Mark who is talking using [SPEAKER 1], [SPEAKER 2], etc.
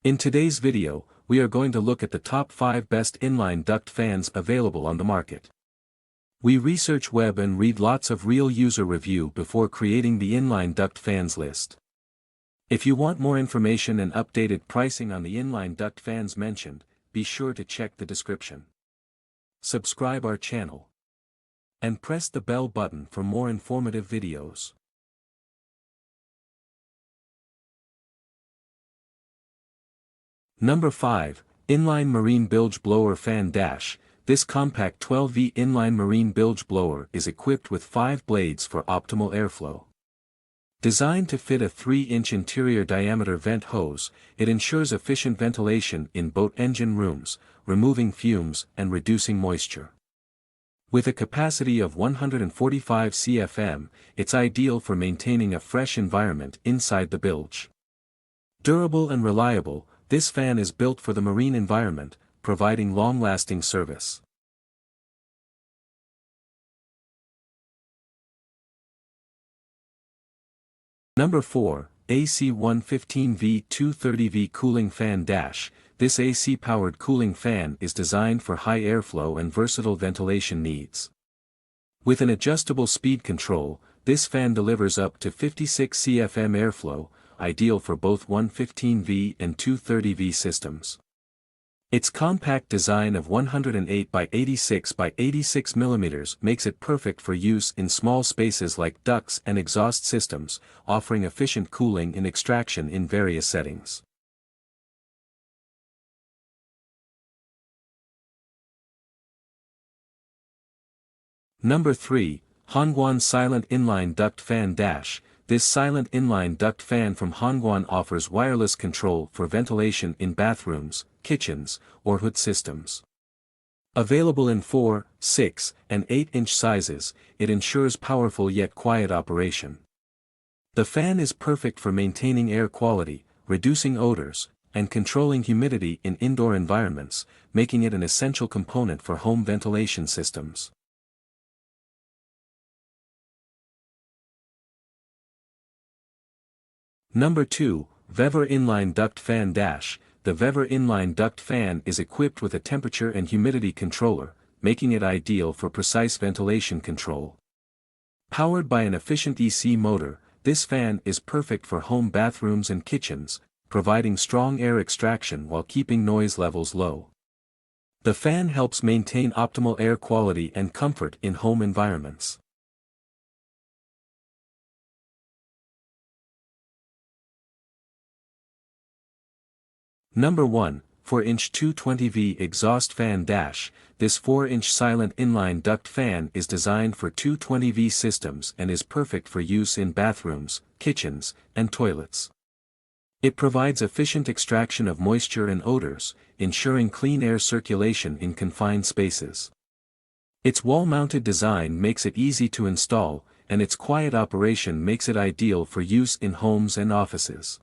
[SPEAKER 1] In today's video, we are going to look at the top 5 best inline duct fans available on the market. We research web and read lots of real user review before creating the inline duct fans list. If you want more information and updated pricing on the inline duct fans mentioned, be sure to check the description. Subscribe our channel. And press the bell button for more informative videos. Number 5, Inline Marine Bilge Blower Fan Dash. This compact 12V inline marine bilge blower is equipped with 5 blades for optimal airflow. Designed to fit a 3-inch interior diameter vent hose, it ensures efficient ventilation in boat engine rooms, removing fumes and reducing moisture. With a capacity of 145 CFM, it's ideal for maintaining a fresh environment inside the bilge. Durable and reliable, this fan is built for the marine environment, providing long-lasting service. Number 4, AC 115V 230V Cooling Fan Dash. This AC-powered cooling fan is designed for high airflow and versatile ventilation needs. With an adjustable speed control, this fan delivers up to 56 CFM airflow, ideal for both 115V and 230V systems. Its compact design of 108 by 86 by 86 mm makes it perfect for use in small spaces like ducts and exhaust systems, offering efficient cooling and extraction in various settings. Number 3, Hon&Guan Silent Inline Duct Fan Dash. This silent inline duct fan from Hon&Guan offers wireless control for ventilation in bathrooms, kitchens, or hood systems. Available in 4, 6, and 8-inch sizes, it ensures powerful yet quiet operation. The fan is perfect for maintaining air quality, reducing odors, and controlling humidity in indoor environments, making it an essential component for home ventilation systems. Number 2, VEVOR Inline Duct Fan Dash. The VEVOR Inline Duct Fan is equipped with a temperature and humidity controller, making it ideal for precise ventilation control. Powered by an efficient EC motor, this fan is perfect for home bathrooms and kitchens, providing strong air extraction while keeping noise levels low. The fan helps maintain optimal air quality and comfort in home environments. Number 1, 4-inch 220V Exhaust Fan Dash. This 4-inch silent inline duct fan is designed for 220V systems and is perfect for use in bathrooms, kitchens, and toilets. It provides efficient extraction of moisture and odors, ensuring clean air circulation in confined spaces. Its wall-mounted design makes it easy to install, and its quiet operation makes it ideal for use in homes and offices.